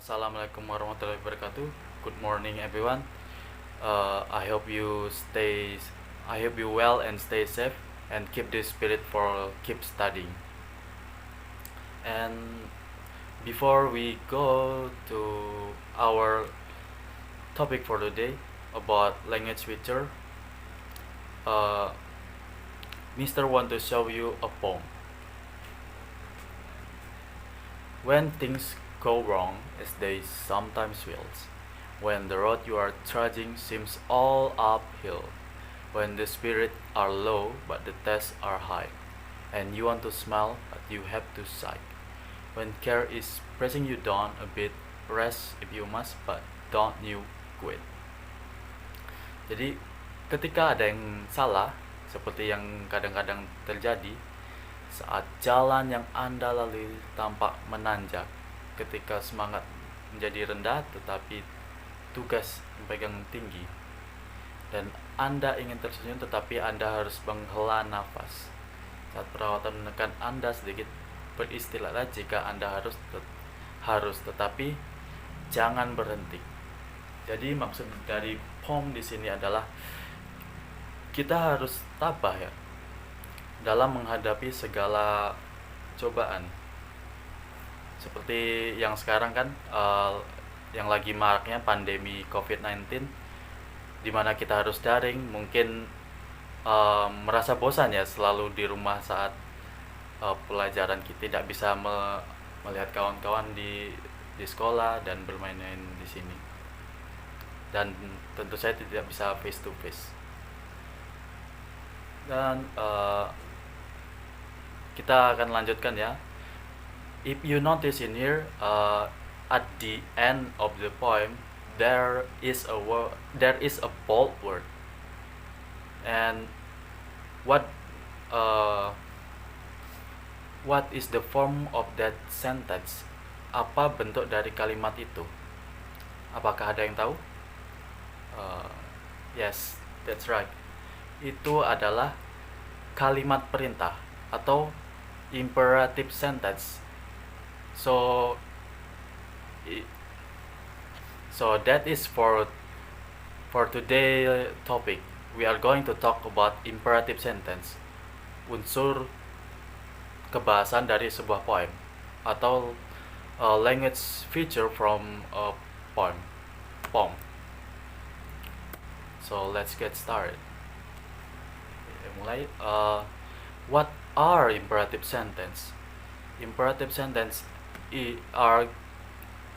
Assalamualaikum warahmatullahi wabarakatuh. Good morning, everyone. I hope I hope you well and stay safe and keep this spirit for keep studying. And before we go to our topic for today about language feature, uh, Mr. want to show you a poem. When things go wrong, as they sometimes will, when the road you are trudging seems all uphill, when the spirits are low but the tests are high, and you want to smile but you have to sigh, when care is pressing you down a bit, rest if you must but don't you quit. Jadi ketika ada yang salah, seperti yang kadang-kadang terjadi, saat jalan yang Anda lalui tampak menanjak, ketika semangat menjadi rendah tetapi tugas pegang tinggi, dan Anda ingin tersenyum tetapi Anda harus menghela nafas. Saat perawatan menekan Anda sedikit, beristirahatlah jika Anda harus tetapi jangan berhenti. Jadi maksud dari poem di sini adalah kita harus tabah ya dalam menghadapi segala cobaan. Seperti yang sekarang kan yang lagi maraknya pandemi COVID-19, di mana kita harus daring, mungkin merasa bosan ya selalu di rumah saat pelajaran, kita tidak bisa melihat kawan-kawan di sekolah dan bermain-main di sini. Dan tentu saya tidak bisa face to face. Dan kita akan lanjutkan ya. If you notice in here, at the end of the poem, there is a bold word. And what is the form of that sentence? Apa bentuk dari kalimat itu? Apakah ada yang tahu? Yes, that's right. Itu adalah kalimat perintah atau imperative sentence. So that is for today topic. We are going to talk about imperative sentence, unsur kebahasan dari sebuah poem atau language feature from a poem. So let's get started. Mulai. What are imperative sentence? Imperative sentence are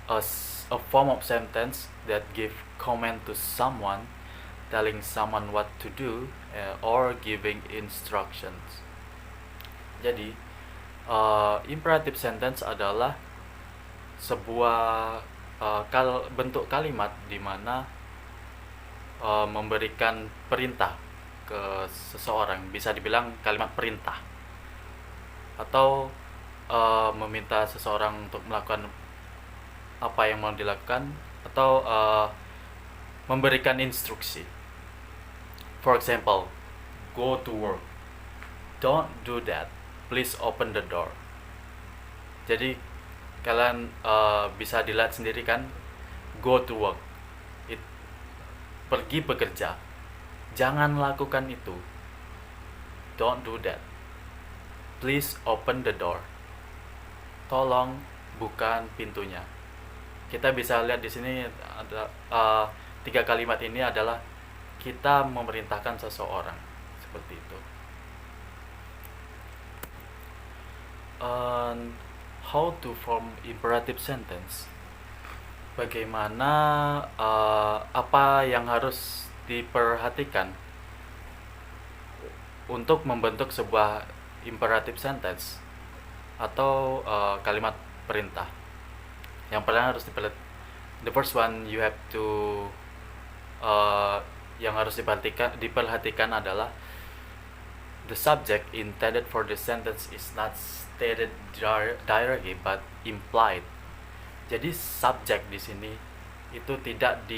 a form of sentence that give command to someone, telling someone what to do, or giving instructions. Jadi imperative sentence adalah sebuah bentuk kalimat di mana memberikan perintah ke seseorang, bisa dibilang kalimat perintah, atau meminta seseorang untuk melakukan apa yang mau dilakukan, atau memberikan instruksi. For example, go to work, don't do that, please open the door. Jadi kalian bisa dilihat sendiri kan, go to work, pergi bekerja, jangan lakukan itu, don't do that, please open the door, tolong bukan pintunya. Kita bisa lihat di sini ada tiga kalimat ini adalah kita memerintahkan seseorang, seperti itu. How to form imperative sentence? Bagaimana apa yang harus diperhatikan untuk membentuk sebuah imperative sentence atau kalimat perintah. Yang pertama harus the first one you have to yang harus diperhatikan adalah the subject intended for the sentence is not stated directly but implied. Jadi subjek di sini itu tidak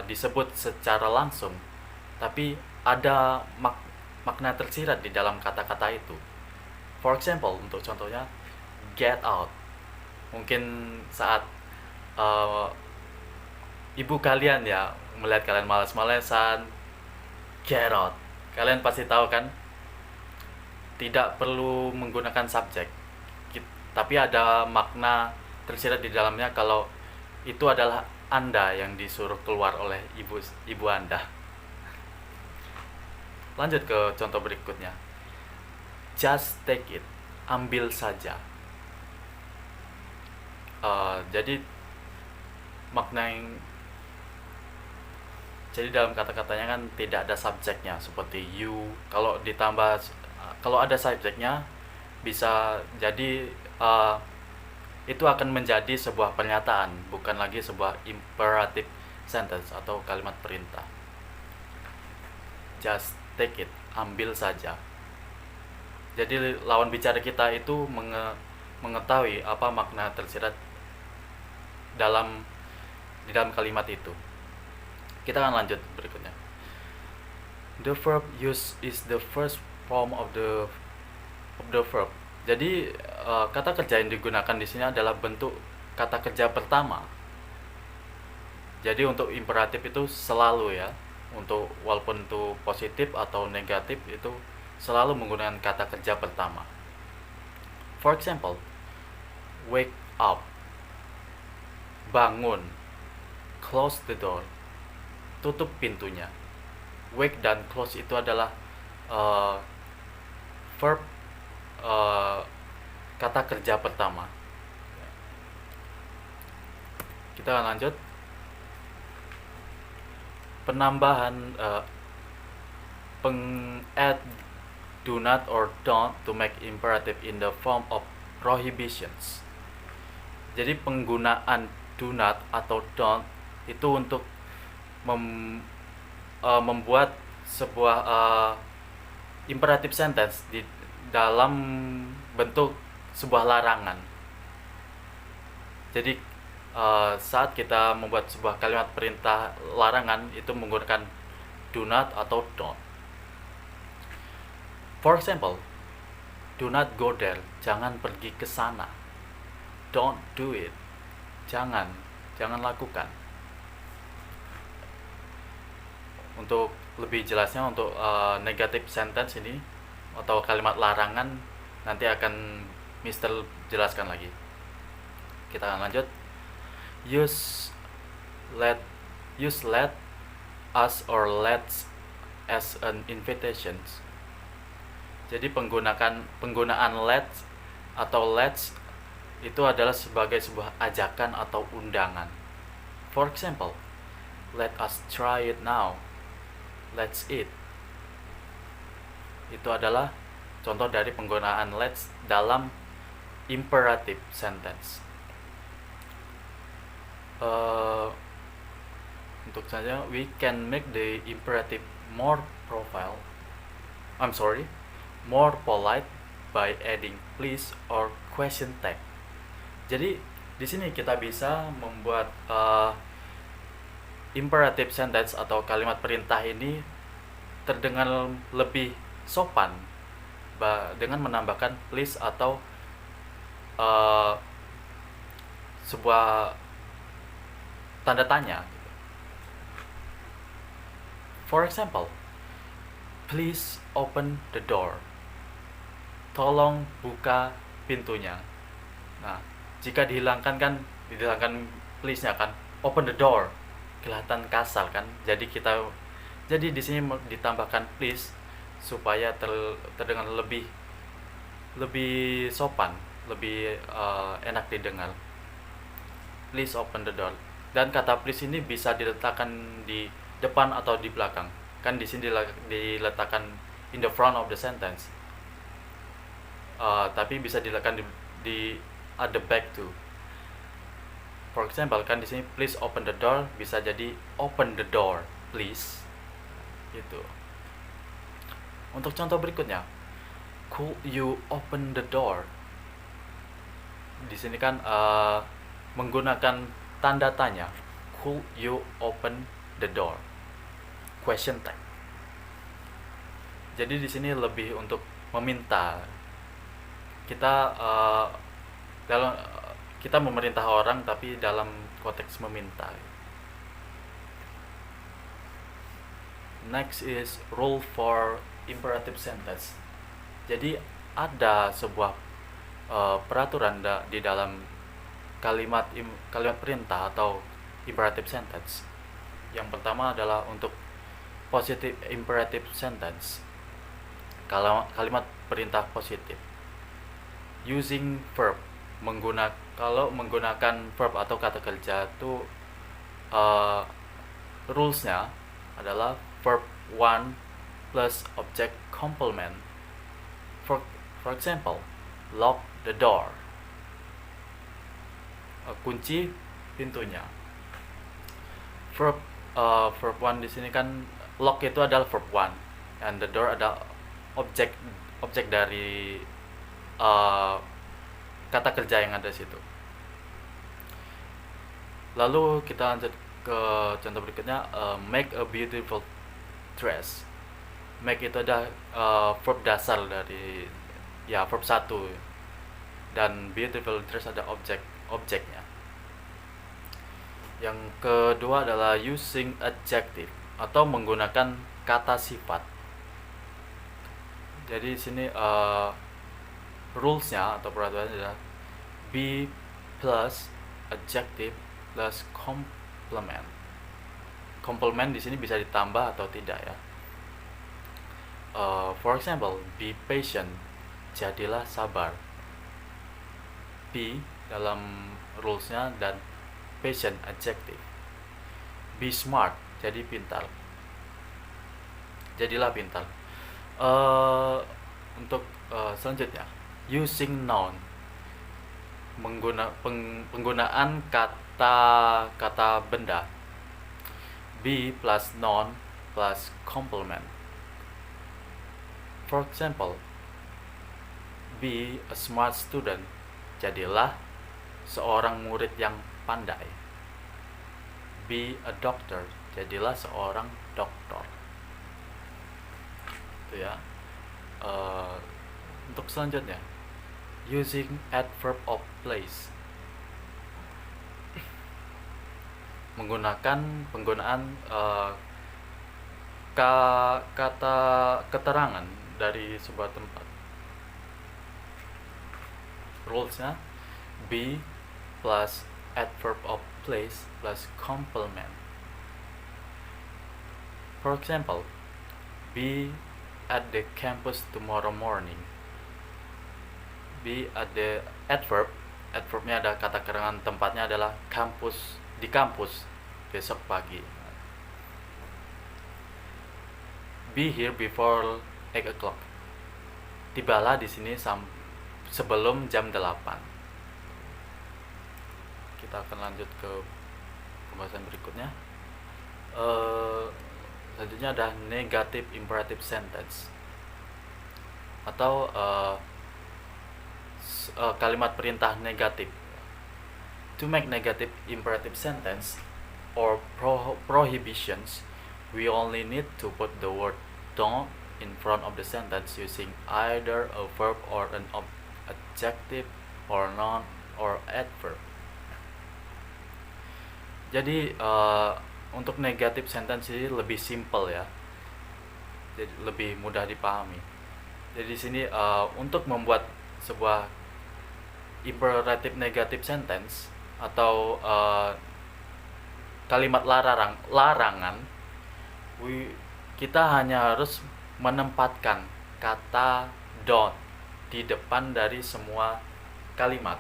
disebut secara langsung, tapi ada makna tersirat di dalam kata-kata itu. For example, untuk contohnya, get out. Mungkin saat eh, ibu kalian ya melihat kalian malas-malesan, get out. Kalian pasti tahu kan, tidak perlu menggunakan subjek, tapi ada makna tersirat di dalamnya kalau itu adalah Anda yang disuruh keluar oleh ibu Anda. Lanjut ke contoh berikutnya. Just take it, ambil saja. Jadi makna yang jadi dalam kata-katanya kan tidak ada subjeknya seperti you. Kalau ada subjeknya bisa jadi itu akan menjadi sebuah pernyataan, bukan lagi sebuah imperative sentence atau kalimat perintah. Just take it, ambil saja. Jadi lawan bicara kita itu mengetahui apa makna tersirat di dalam kalimat itu. Kita akan lanjut berikutnya. The verb use is the first form of the verb. Jadi kata kerja yang digunakan di sini adalah bentuk kata kerja pertama. Jadi untuk imperatif itu selalu ya, untuk walaupun itu positif atau negatif itu selalu menggunakan kata kerja pertama. For example, wake up, bangun, close the door, tutup pintunya. Wake dan close itu adalah verb kata kerja pertama. Kita akan lanjut. Penambahan add do not or don't to make imperative in the form of prohibitions. Jadi penggunaan do not atau don't itu untuk membuat sebuah imperative sentence di dalam bentuk sebuah larangan. Jadi saat kita membuat sebuah kalimat perintah larangan itu menggunakan do not atau don't. For example, do not go there, jangan pergi ke sana. Don't do it, jangan lakukan. Untuk lebih jelasnya untuk negative sentence ini atau kalimat larangan nanti akan Mister jelaskan lagi. Kita akan lanjut. Use let us or let's as an invitation. Jadi penggunaan let's atau let's itu adalah sebagai sebuah ajakan atau undangan. For example, let us try it now. Let's eat. Itu adalah contoh dari penggunaan let's dalam imperative sentence. Untuk saja, we can make the imperative more polite by adding please or question tag. Jadi di sini kita bisa membuat imperative sentence atau kalimat perintah ini terdengar lebih sopan dengan menambahkan please atau sebuah tanda tanya. For example, please open the door. Tolong buka pintunya. Nah, jika dihilangkan please-nya kan open the door. Kelihatan kasar kan? Jadi di sini ditambahkan please supaya terdengar lebih sopan, lebih enak didengar. Please open the door. Dan kata please ini bisa diletakkan di depan atau di belakang. Kan di sini diletakkan in the front of the sentence. Tapi bisa diletakkan di at the back too. For example, kan di sini please open the door bisa jadi open the door, please. Gitu. Untuk contoh berikutnya, could you open the door? Di sini kan menggunakan tanda tanya. Could you open the door? Question tag. Jadi di sini lebih untuk meminta. Kita kita memerintah orang tapi dalam konteks meminta. Next is rule for imperative sentence. Jadi ada sebuah peraturan di dalam kalimat perintah atau imperative sentence. Yang pertama adalah untuk positive imperative sentence. Kalau kalimat perintah positif, using verb, kalau menggunakan verb atau kata kerja itu rulesnya adalah verb 1 plus object complement. For example, lock the door, kunci pintunya. Verb 1 di sini kan, lock itu adalah verb 1 and the door adalah objek dari kata kerja yang ada di situ. Lalu kita lanjut ke contoh berikutnya, make a beautiful dress. Make itu ada verb dasar dari verb 1, dan beautiful dress ada objeknya. Yang kedua adalah using adjective atau menggunakan kata sifat. Jadi di sini rulesnya atau peraturannya adalah be plus adjective plus complement. Complement di sini bisa ditambah atau tidak ya. For example, be patient, jadilah sabar. Be dalam rulesnya dan patient adjective. Be smart, jadi pintar, jadilah pintar. Untuk selanjutnya, using noun, penggunaan kata benda. Be plus noun plus complement. For example, be a smart student, jadilah seorang murid yang pandai. Be a doctor, jadilah seorang dokter. Itu ya. Untuk selanjutnya, using adverb of place, penggunaan kata keterangan dari sebuah tempat. Rulesnya be plus adverb of place plus complement. For example, be at the campus tomorrow morning. Be at the adverbnya ada kata keterangan tempatnya adalah kampus, di kampus besok pagi. Be here before 8 o'clock. Tibalah di sini sebelum jam 8. Kita akan lanjut ke pembahasan berikutnya. Selanjutnya ada negative imperative sentence atau kalimat perintah negatif. To make negative imperative sentence or prohibitions, we only need to put the word don't in front of the sentence using either a verb or an adjective or noun or adverb. Jadi untuk negative sentence ini lebih simple ya, jadi lebih mudah dipahami. Jadi di sini untuk membuat sebuah imperative negative sentence atau kalimat larangan, kita hanya harus menempatkan kata don't di depan dari semua kalimat,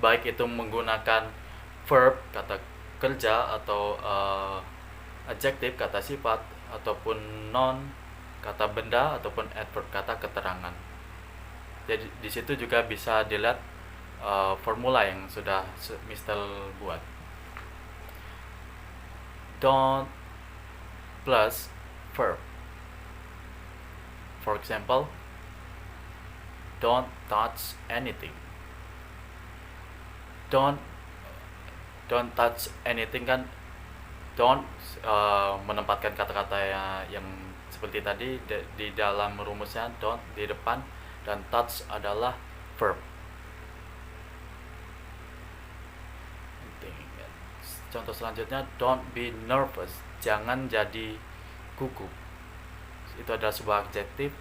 baik itu menggunakan verb, kata kerja, atau adjective, kata sifat, ataupun noun, kata benda, ataupun adverb, kata keterangan. Jadi di situ juga bisa dilihat formula yang sudah Mr. buat. Don't plus verb. For example, don't touch anything. Don't touch anything kan, don't menempatkan kata-kata yang seperti tadi di dalam rumusnya, don't di depan, dan touch adalah verb. Contoh selanjutnya, don't be nervous, jangan jadi gugup. Itu adalah sebuah adjektif.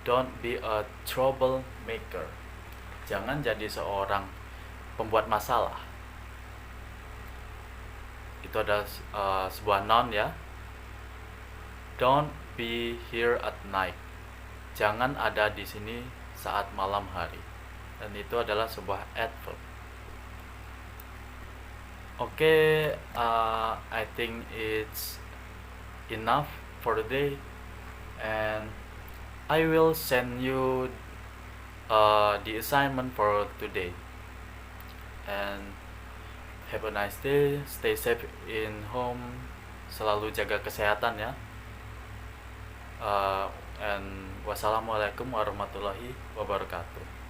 Don't be a troublemaker, jangan jadi seorang pembuat masalah. Itu adalah sebuah noun ya. Don't be here at night, jangan ada di sini saat malam hari. Dan itu adalah sebuah adverb. Okay, I think it's enough for today, and I will send you the assignment for today. And have a nice day, stay safe in home, selalu jaga kesehatan ya. And wassalamualaikum warahmatullahi wabarakatuh.